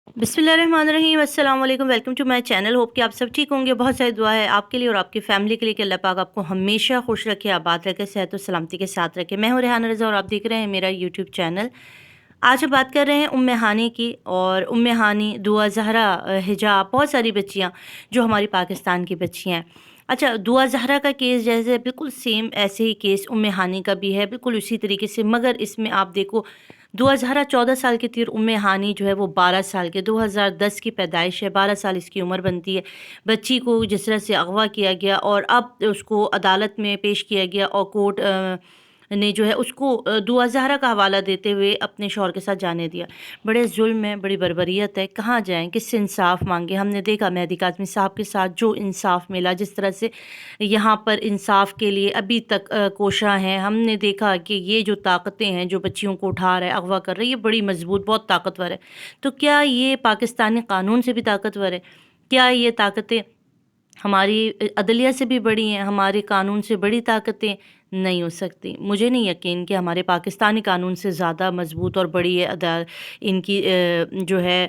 बिस्मिल्लाहिर्रहमानिर्रहीम, अस्सलाम वालेकुम। Welcome to my channel. Hope कि आप सब ठीक होंगे। बहुत सारी दुआ है आपके लिए और आपकी फ़ैमिली के लिए कि अल्लाह पाक आपको हमेशा खुश रखे, आबाद रखे, सेहत और सलामती के साथ रखे। मैं हूँ रेहाना रज़ा और आप देख रहे हैं मेरा यूट्यूब चैनल। आज हम बात कर रहे हैं उम्मे हानी की। और उम्मे हानी, दुआ ज़हरा, हिजाब, बहुत सारी बच्चियाँ जो हमारी पाकिस्तान की बच्चियाँ हैं। अच्छा, दुआ ज़हरा का केस जैसे बिल्कुल सेम ऐसे ही केस उम्मे हानी का भी है, बिल्कुल उसी तरीके से। मगर इसमें आप देखो, दुआ ज़हरा 14 साल की थी और उम्मे हानी जो है वो 12 साल के, 2010 की पैदाइश है, 12 साल इसकी उम्र बनती है। बच्ची को जिस तरह से अगवा किया गया और अब उसको अदालत में पेश किया गया और कोर्ट ने जो है उसको दुआ ज़हरा का हवाला देते हुए अपने शौहर के साथ जाने दिया। बड़े जुल्म है, बड़ी बर्बरियत है। कहाँ जाएँ, किससे इंसाफ़ माँगे? हमने देखा मेहदी काज़मी साहब के साथ जो इंसाफ़ मिला, जिस तरह से यहाँ पर इंसाफ़ के लिए अभी तक कोशां हैं। हमने देखा कि ये जो ताकतें हैं, जो बच्चियों को उठा रहा है, अगवा कर रहा है, ये बड़ी मज़बूत, बहुत ताकतवर है। तो क्या ये पाकिस्तानी कानून से भी ताकतवर है? क्या ये ताकतें हमारी अदलिया से भी बड़ी हैं, हमारे कानून से बड़ी ताकतें? नहीं हो सकती। मुझे नहीं यकीन कि हमारे पाकिस्तानी कानून से ज़्यादा मज़बूत और बड़ी है इनकी जो है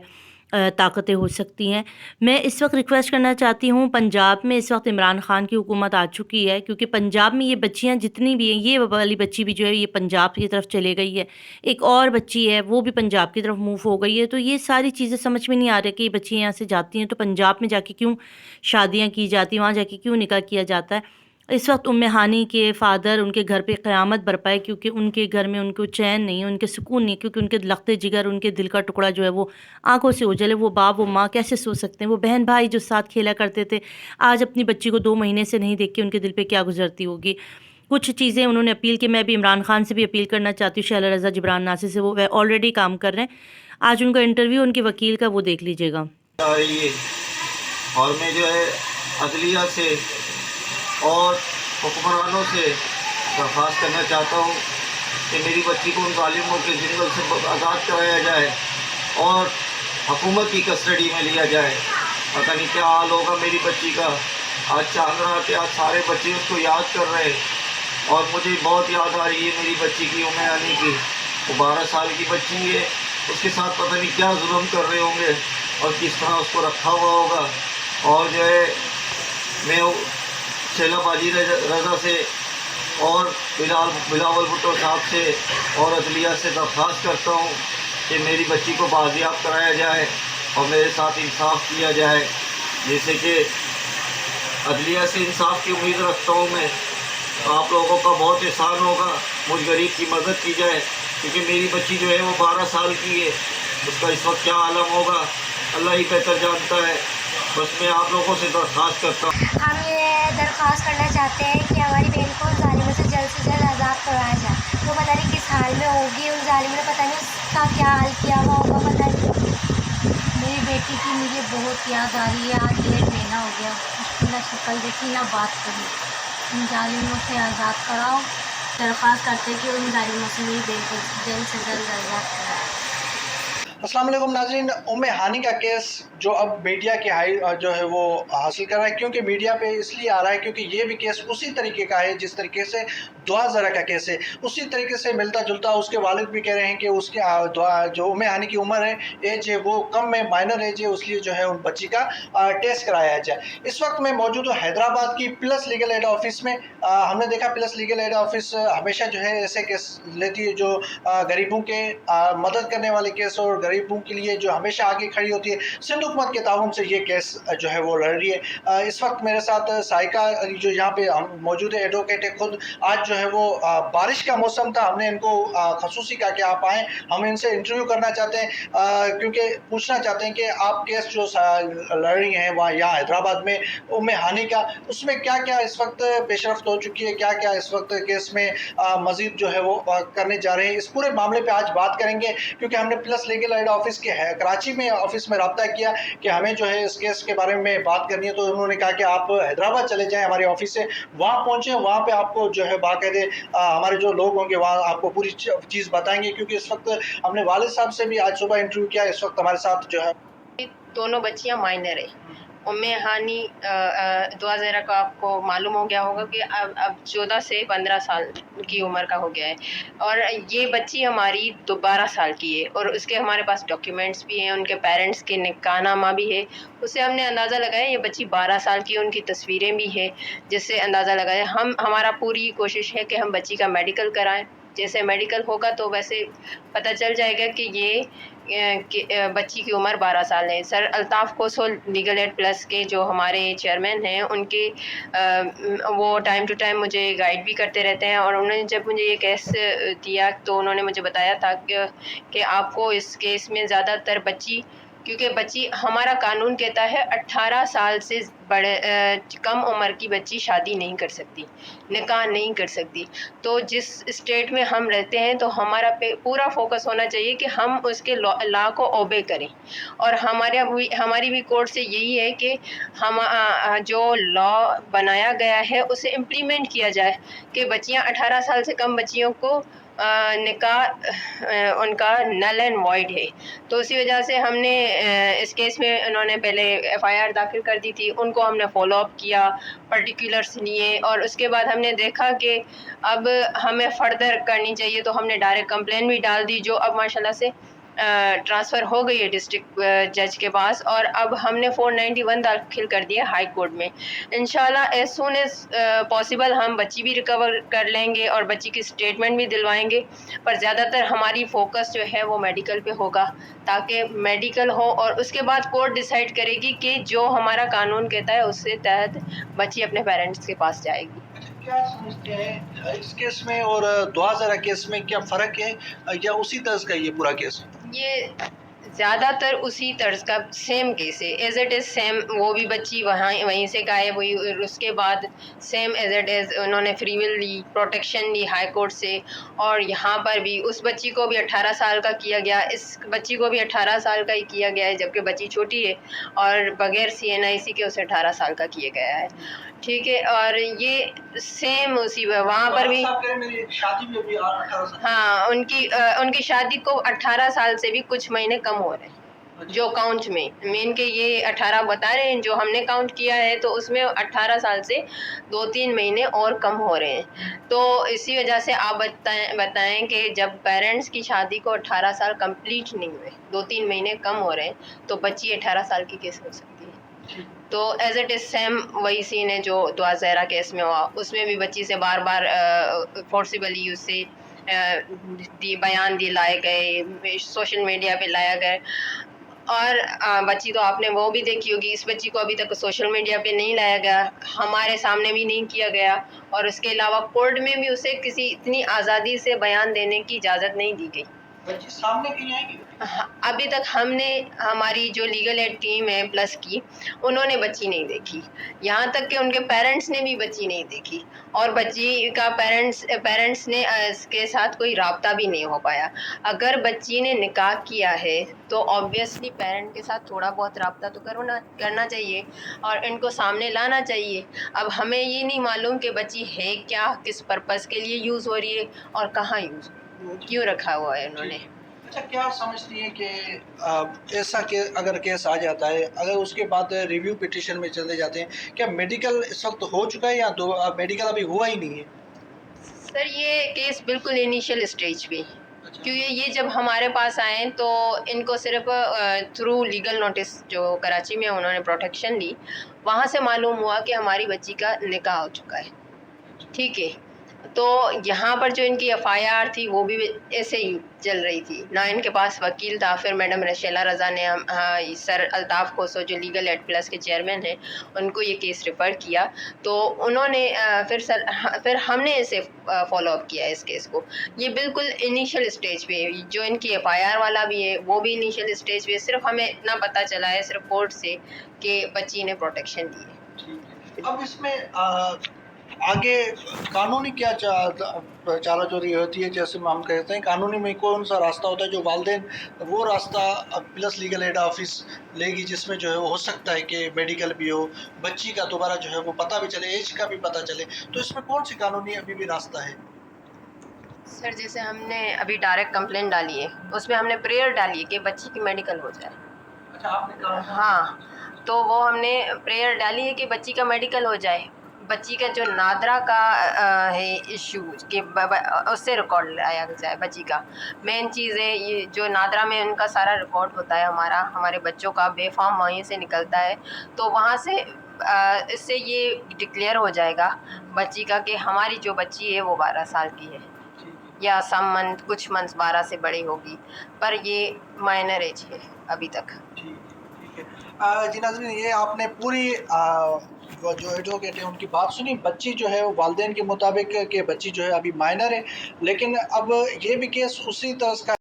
ताकतें हो सकती हैं। मैं इस वक्त रिक्वेस्ट करना चाहती हूँ, पंजाब में इस वक्त इमरान खान की हुकूमत आ चुकी है, क्योंकि पंजाब में ये बच्चियाँ जितनी भी हैं, ये वाली बच्ची भी जो है ये पंजाब की तरफ चले गई है। एक और बच्ची है वो भी पंजाब की तरफ मूव हो गई है। तो ये सारी चीज़ें समझ में नहीं आ रही कि ये बच्चियाँ यहाँ से जाती हैं तो पंजाब में जाके क्यों शादियाँ की जाती हैं, वहाँ जाके क्यों निकाह किया जाता है। इस वक्त उम्मे हानी के फ़ादर, उनके घर पे क़यामत बरपा है, क्योंकि उनके घर में उनको चैन नहीं है, उनके सुकून नहीं है, क्योंकि उनके लख्ते जिगर, उनके दिल का टुकड़ा जो है वो आँखों से ओझल है। वो बाप, वो माँ कैसे सो सकते हैं? वो बहन भाई जो साथ खेला करते थे, आज अपनी बच्ची को 2 महीने से नहीं देख के उनके दिल पे क्या गुज़रती होगी। कुछ चीज़ें उन्होंने अपील की। मैं भी इमरान खान से भी अपील करना चाहती हूँ, शैला रज़ा जिब्रान नासिर से, वो ऑलरेडी काम कर रहे हैं। आज उनका इंटरव्यू उनके वकील का वो देख लीजिएगा। ये और मैं जो है अदलिया से और हुक्मरानों से दरख्वास्त करना चाहता हूँ कि मेरी बच्ची को उन ज़ालिमों के जंगल से आज़ाद कराया जाए और हुकूमत की कस्टडी में लिया जाए। पता नहीं क्या हाल होगा मेरी बच्ची का। आज चांद रहा कि आज सारे बच्चे उसको याद कर रहे हैं और मुझे बहुत याद आ रही है मेरी बच्ची की, उम्मे हानी की। वो 12 साल की बच्ची है, उसके साथ पता नहीं क्या जुल्म कर रहे होंगे और किस तरह उसको रखा हुआ होगा। और जो है मैं शैला बाजी रज़ा से और बिलावल भुट्टो साहब से और अदलिया से दरख्वास्त करता हूँ कि मेरी बच्ची को बाजियाब कराया जाए और मेरे साथ इंसाफ किया जाए। जैसे कि अदलिया से इंसाफ की उम्मीद रखता हूँ मैं। आप लोगों का बहुत एहसान होगा, मुझ गरीब की मदद की जाए, क्योंकि मेरी बच्ची जो है वो 12 साल की है। उसका इस वक्त क्या आलम होगा अल्लाह ही बेहतर जानता है। बस मैं आप लोगों से दरख्वास्त करता हूँ। हम ये दरख्वास्त करना चाहते हैं कि हमारी बहन को उन ज़ालिमों से जल्द आज़ाद करवाया जाए। वो पता नहीं किस हाल में होगी, उन ज़ालिमों ने पता नहीं उसका क्या हाल किया हुआ होगा, पता नहीं। मेरी बेटी की मुझे बहुत याद आ रही है। आज 1.5 महीना हो गया, उसकी ना शक्ल देखी ना बात करी। उन ज़ालिमों से आज़ाद कराओ। दरख्वास्त करते हैं कि उन ज़ालिमों से मेरी बहन को जल्द से जल्द आज़ाद कराए। अस्सलाम वालेकुम नाज़रीन, उम्मे हानी का केस जो अब मीडिया की हाई जो है वो हासिल कर रहा है, क्योंकि मीडिया पे इसलिए आ रहा है क्योंकि ये भी केस उसी तरीके का है जिस तरीके से दुआ ज़रा का केस है, उसी तरीके से मिलता जुलता। उसके वालिद भी कह रहे हैं कि उसकी जो उम्मे हानी की उम्र है, एज है, वो कम में माइनर एज है, इसलिए जो है उन बच्ची का टेस्ट कराया जाए। इस वक्त मैं मौजूद हूँ हैदराबाद की प्लस लीगल एड ऑफिस में। हमने देखा प्लस लीगल एड ऑफिस हमेशा जो है ऐसे केस लेती है जो गरीबों के मदद करने वाले केस और गरीबों के लिए जो हमेशा आगे खड़ी होती है। सिंध हुकूमत के ताउन से ये केस जो है वो लड़ रही है। इस वक्त मेरे साथ साइका जो यहाँ पे हम मौजूद है, एडवोकेट है खुद। आज जो है वो बारिश का मौसम था, हमने इनको खसूसी कहा कि आप आएँ, हम इनसे इंटरव्यू करना चाहते हैं क्योंकि पूछना चाहते हैं कि आप केस जो लड़ रही हैं वहाँ यहाँ हैदराबाद में उम्मे हानी का, उसमें क्या क्या इस वक्त पेशरफ्त हो चुकी है, क्या क्या इस वक्त केस में मजीद जो है वो करने जा रहे हैं। इस पूरे मामले पे आज बात करेंगे, क्योंकि हमने प्लस लीगल एड ऑफिस के है कराची में ऑफिस में रब्ता किया कि हमें जो है इस केस के बारे में बात करनी है। तो उन्होंने कहा कि आप हैदराबाद चले जाएं हमारे ऑफिस से, वहाँ पहुँचे, वहाँ पे आपको जो है बाकायदे हमारे जो लोग होंगे वहाँ आपको पूरी चीज़ बताएंगे। क्योंकि इस वक्त हमने वालिद साहब से भी आज सुबह इंटरव्यू किया, इस वक्त हमारे साथ जो है दोनों बच्चियां माइनर है। उम्मे हानी दुआ ज़हरा को आपको मालूम हो गया होगा कि अब 14 से 15 साल की उम्र का हो गया है, और ये बच्ची हमारी 12 साल की है, और उसके हमारे पास डॉक्यूमेंट्स भी हैं, उनके पेरेंट्स के निकाहनामा भी है। उससे हमने अंदाज़ा लगाया ये बच्ची 12 साल की है, उनकी तस्वीरें भी है, जिससे अंदाज़ा लगाया। हमारा पूरी कोशिश है कि हम बच्ची का मेडिकल कराएं। जैसे मेडिकल होगा तो वैसे पता चल जाएगा कि ये बच्ची की उम्र 12 साल है। सर अल्ताफ़ खोसो लीगल एड प्लस के जो हमारे चेयरमैन हैं, उनके वो टाइम टू टाइम मुझे गाइड भी करते रहते हैं, और उन्होंने जब मुझे ये केस दिया तो उन्होंने मुझे बताया था कि आपको इस केस में ज़्यादातर बच्ची, क्योंकि बच्ची हमारा कानून कहता है 18 साल से कम उम्र की बच्ची शादी नहीं कर सकती, निकाह नहीं कर सकती। तो जिस स्टेट में हम रहते हैं तो हमारा पे पूरा फोकस होना चाहिए कि हम उसके लॉ को ओबे करें, और हमारी भी कोर्ट से यही है कि हम जो लॉ बनाया गया है उसे इम्प्लीमेंट किया जाए कि बच्चियां 18 साल से कम बच्चियों को निकाह उनका नल एंड वॉइड है। तो उसी वजह से हमने इस केस में उन्होंने पहले एफआईआर दाखिल कर दी थी, उनको हमने फॉलो अप किया, पर्टिकुलर्स लिए, और उसके बाद हमने देखा कि अब हमें फर्दर करनी चाहिए, तो हमने डायरेक्ट कंप्लेन भी डाल दी, जो अब माशाल्लाह से ट्रांसफ़र हो गई है डिस्ट्रिक्ट जज के पास, और अब हमने 491 दाखिल कर दिया हाई कोर्ट में। इंशाल्लाह एज सून एज पॉसिबल हम बच्ची भी रिकवर कर लेंगे और बच्ची की स्टेटमेंट भी दिलवाएंगे, पर ज़्यादातर हमारी फोकस जो है वो मेडिकल पे होगा, ताकि मेडिकल हो और उसके बाद कोर्ट डिसाइड करेगी कि जो हमारा कानून कहता है उसके तहत बच्ची अपने पेरेंट्स के पास जाएगी। क्या समझते हैं इस केस में और दुआ ज़रा केस में क्या फ़र्क है, या उसी तर्ज का ये पूरा केस? ये ज़्यादातर उसी तर्ज का सेम केस है, एज इट इज़ सेम। वो भी बच्ची वहीं से गायब हुई, उसके बाद सेम एज इट इज़ उन्होंने फ्री विल ली, प्रोटेक्शन ली हाई कोर्ट से, और यहाँ पर भी उस बच्ची को भी 18 साल का किया गया, इस बच्ची को भी 18 साल का ही किया गया है, जबकि बच्ची छोटी है और बगैर CNIC के उसे 18 साल का किया गया है। ठीक है, और ये सेम उसी वहाँ पर भी मेरी शादी भी अभी 18 साल। हाँ, उनकी शादी को 18 साल से भी कुछ महीने कम हो रहे हैं जो काउंट में मेन के ये 18 बता रहे हैं, जो हमने काउंट किया है तो उसमें 18 साल से 2-3 महीने और कम हो रहे हैं। तो इसी वजह से आप बताएं कि जब पेरेंट्स की शादी को 18 साल कंप्लीट नहीं हुए, 2-3 महीने कम हो रहे हैं, तो बच्ची 18 साल की कैसे हो सकती है? तो एज इट इज़ सेम वही सीन है जो दुआ ज़हरा केस में हुआ, उसमें भी बच्ची से बार बार फोर्सिबली उससे बयान दिलाए गए, सोशल मीडिया पे लाया गया, और बच्ची तो आपने वो भी देखी होगी, इस बच्ची को अभी तक सोशल मीडिया पे नहीं लाया गया, हमारे सामने भी नहीं किया गया, और उसके अलावा कोर्ट में भी उसे किसी इतनी आज़ादी से बयान देने की इजाज़त नहीं दी गई। बच्ची सामने कहीं आएगी? अभी तक हमारी जो लीगल एड टीम है प्लस की, उन्होंने बच्ची नहीं देखी, यहाँ तक कि उनके पेरेंट्स ने भी बच्ची नहीं देखी, और बच्ची का पेरेंट्स ने इसके साथ कोई राब्ता भी नहीं हो पाया। अगर बच्ची ने निकाह किया है तो ऑब्वियसली पेरेंट के साथ थोड़ा बहुत राब्ता तो करना चाहिए और इनको सामने लाना चाहिए। अब हमें ये नहीं मालूम कि बच्ची है क्या, किस पर्पज़ के लिए यूज़ हो रही है और कहाँ क्यों रखा हुआ है उन्होंने। अच्छा, क्या समझती हैं कि ऐसा के अगर केस आ जाता है, अगर उसके बाद रिव्यू पिटीशन में चले जाते हैं, क्या मेडिकल इस वक्त हो चुका है या मेडिकल अभी हुआ ही नहीं है? सर ये केस बिल्कुल इनिशियल स्टेज पे, क्योंकि ये जब हमारे पास आए तो इनको सिर्फ थ्रू लीगल नोटिस जो कराची में उन्होंने प्रोटेक्शन ली, वहाँ से मालूम हुआ कि हमारी बच्ची का निकाह हो चुका है। ठीक है, तो यहाँ पर जो इनकी FIR थी वो भी ऐसे ही चल रही थी, ना इनके पास वकील था। फिर मैडम रशीला रज़ा ने सर अल्ताफ़ खोसो जो लीगल एड प्लस के चेयरमैन हैं, उनको ये केस रेफ़र किया, तो उन्होंने फिर हमने इसे फॉलो अप किया इस केस को। ये बिल्कुल इनिशियल स्टेज पे, जो इनकी FIR वाला भी है वो भी इनिशियल स्टेज पे, सिर्फ हमें इतना पता चला है सिर्फ कोर्ट से कि बच्ची ने प्रोटेक्शन दी है। अब इसमें आगे कानूनी क्या चारा चोरी होती है, जैसे हम कहते हैं कानूनी में कौन सा रास्ता होता है जो वालिदैन वो रास्ता प्लस लीगल एड ऑफिस लेगी, जिसमें जो है वो हो सकता है कि मेडिकल भी हो, बच्ची का दोबारा जो है वो पता भी चले, एज का भी पता चले, तो इसमें कौन सी कानूनी अभी भी रास्ता है? सर जैसे हमने अभी डायरेक्ट कंप्लेंट डाली है, उसमें हमने प्रेयर डाली है कि बच्ची की मेडिकल हो जाए। अच्छा आपने कहा हाँ, तो वो हमने प्रेयर डाली है कि बच्ची का मेडिकल हो जाए। बच्ची का जो नादरा का है इशू कि उससे रिकॉर्ड लाया जाए बच्ची का। मेन चीज़ है ये जो नादरा में उनका सारा रिकॉर्ड होता है, हमारे बच्चों का बेफाम वहीं से निकलता है, तो वहाँ से इससे ये डिक्लेयर हो जाएगा बच्ची का कि हमारी जो बच्ची है वो 12 साल की है, या कुछ मंथ्स 12 से बड़ी होगी, पर ये माइनर एज है अभी तक। ठीक है। जी नाज़रीन, ये आपने पूरी वो जो एडवोकेट है उनकी बात सुनी। बच्ची जो है वो वालिदैन के मुताबिक कि बच्ची जो है अभी माइनर है, लेकिन अब ये भी केस उसी तरह का